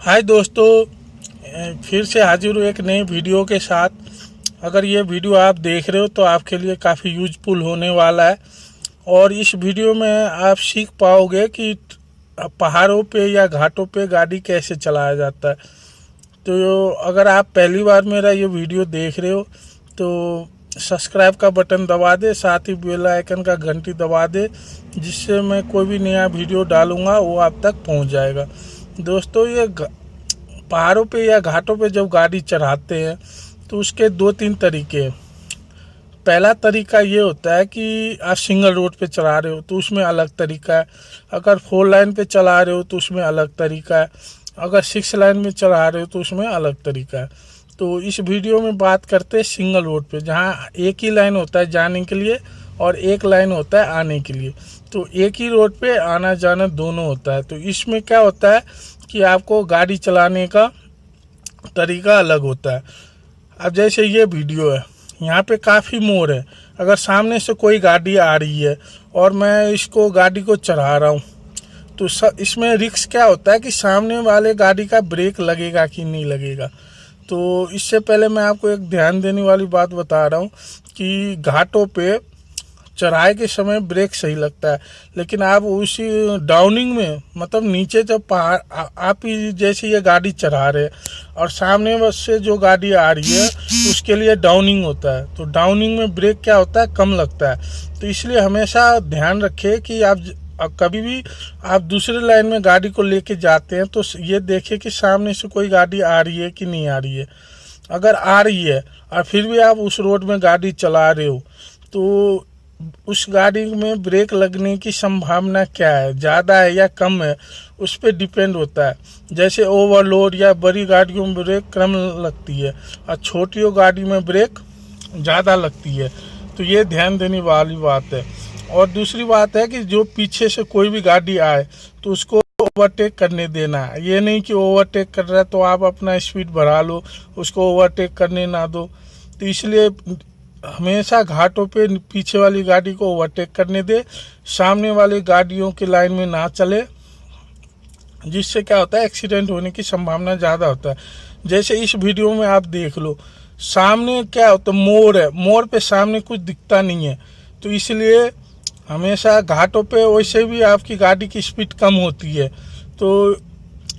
हाय दोस्तों, फिर से हाजिर हूँ एक नई वीडियो के साथ। अगर ये वीडियो आप देख रहे हो तो आपके लिए काफ़ी यूजफुल होने वाला है। और इस वीडियो में आप सीख पाओगे कि पहाड़ों पे या घाटों पे गाड़ी कैसे चलाया जाता है। तो अगर आप पहली बार मेरा ये वीडियो देख रहे हो तो सब्सक्राइब का बटन दबा दे, साथ ही बेल आइकन का घंटी दबा दे, जिससे मैं कोई भी नया वीडियो डालूँगा वो आप तक पहुंच जाएगा। दोस्तों, ये पहाड़ों पे या घाटों पे जब गाड़ी चढ़ाते हैं तो उसके दो तीन तरीके हैं। पहला तरीका ये होता है कि आप सिंगल रोड पे चला रहे हो तो उसमें अलग तरीका है। अगर 4 लाइन पे चला रहे हो तो उसमें अलग तरीका है। अगर 6 लाइन में चला रहे हो तो उसमें अलग तरीका है। तो इस वीडियो में बात करते हैं सिंगल रोड पे, जहाँ एक ही लाइन होता है जाने के लिए और एक लाइन होता है आने के लिए। तो एक ही रोड पे आना जाना दोनों होता है। तो इसमें क्या होता है कि आपको गाड़ी चलाने का तरीका अलग होता है। अब जैसे ये वीडियो है, यहाँ पे काफ़ी मोड़ है। अगर सामने से कोई गाड़ी आ रही है और मैं इसको गाड़ी को चढ़ा रहा हूँ तो इसमें रिस्क क्या होता है कि सामने वाले गाड़ी का ब्रेक लगेगा कि नहीं लगेगा। तो इससे पहले मैं आपको एक ध्यान देने वाली बात बता रहा हूँ कि घाटों पे चढ़ाई के समय ब्रेक सही लगता है, लेकिन आप उसी डाउनिंग में, मतलब नीचे जब पहाड़ आप ही जैसे ये गाड़ी चढ़ा रहे और सामने बस से जो गाड़ी आ रही है उसके लिए डाउनिंग होता है। तो डाउनिंग में ब्रेक क्या होता है, कम लगता है। तो इसलिए हमेशा ध्यान रखें कि आप कभी भी आप दूसरे लाइन में गाड़ी को लेके जाते हैं तो ये देखें कि सामने से कोई गाड़ी आ रही है कि नहीं आ रही है। अगर आ रही है और फिर भी आप उस रोड में गाड़ी चला रहे हो तो उस गाड़ी में ब्रेक लगने की संभावना क्या है, ज़्यादा है या कम है, उस पर डिपेंड होता है। जैसे ओवरलोड या बड़ी गाड़ियों में ब्रेक कम लगती है और छोटी गाड़ी में ब्रेक ज़्यादा लगती है। तो ये ध्यान देने वाली बात है। और दूसरी बात है कि जो पीछे से कोई भी गाड़ी आए तो उसको ओवरटेक करने देना है। ये नहीं कि ओवरटेक कर रहा है तो आप अपना स्पीड बढ़ा लो, उसको ओवरटेक करने ना दो। तो इसलिए हमेशा घाटों पे पीछे वाली गाड़ी को ओवरटेक करने दे, सामने वाली गाड़ियों की लाइन में ना चले, जिससे क्या होता है एक्सीडेंट होने की संभावना ज़्यादा होता है। जैसे इस वीडियो में आप देख लो, सामने क्या होता है, मोड़ है, मोड़ पे सामने कुछ दिखता नहीं है। तो इसलिए हमेशा घाटों पे वैसे भी आपकी गाड़ी की स्पीड कम होती है, तो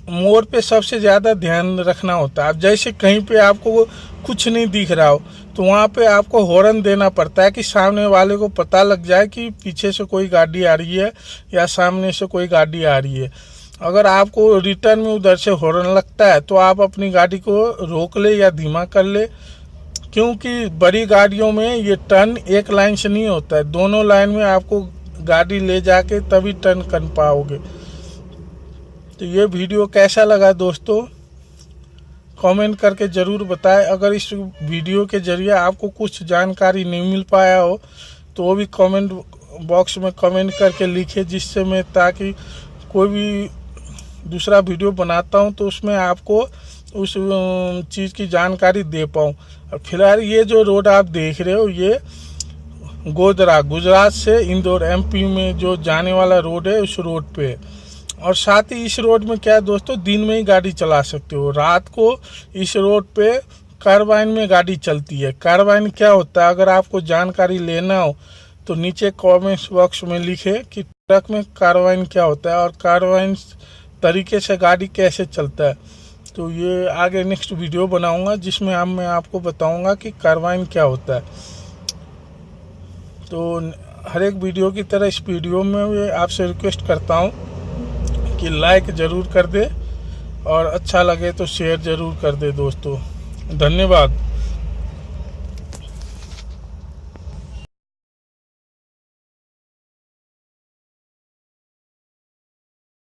मोड़ पे सबसे ज़्यादा ध्यान रखना होता है। अब जैसे कहीं पे आपको कुछ नहीं दिख रहा हो तो वहाँ पे आपको हॉर्न देना पड़ता है कि सामने वाले को पता लग जाए कि पीछे से कोई गाड़ी आ रही है या सामने से कोई गाड़ी आ रही है। अगर आपको रिटर्न में उधर से हॉर्न लगता है तो आप अपनी गाड़ी को रोक ले या धीमा कर ले, क्योंकि बड़ी गाड़ियों में ये टर्न एक लाइन से नहीं होता है, दोनों लाइन में आपको गाड़ी ले जाके तभी टर्न कर पाओगे। तो ये वीडियो कैसा लगा दोस्तों, कमेंट करके ज़रूर बताएं। अगर इस वीडियो के ज़रिए आपको कुछ जानकारी नहीं मिल पाया हो तो वो भी कमेंट बॉक्स में कमेंट करके लिखें, जिससे मैं ताकि कोई भी दूसरा वीडियो बनाता हूं तो उसमें आपको उस चीज़ की जानकारी दे पाऊँ। और फिलहाल ये जो रोड आप देख रहे हो ये गोधरा गुजरात से इंदौर MP में जो जाने वाला रोड है उस रोड पे। और साथ ही इस रोड में क्या है दोस्तों, दिन में ही गाड़ी चला सकते हो, रात को इस रोड पे कार्बाइन में गाड़ी चलती है। कार्बाइन क्या होता है, अगर आपको जानकारी लेना हो तो नीचे कमेंट्स बॉक्स में लिखे कि ट्रक में कार्बाइन क्या होता है और कार्बाइन तरीके से गाड़ी कैसे चलता है। तो ये आगे नेक्स्ट वीडियो बनाऊंगा जिसमें मैं आपको बताऊंगा कि कार्बाइन क्या होता है। तो हर एक वीडियो की तरह इस वीडियो में आपसे रिक्वेस्ट करता हूँ कि लाइक ज़रूर कर दे और अच्छा लगे तो शेयर ज़रूर कर दे दोस्तों। धन्यवाद।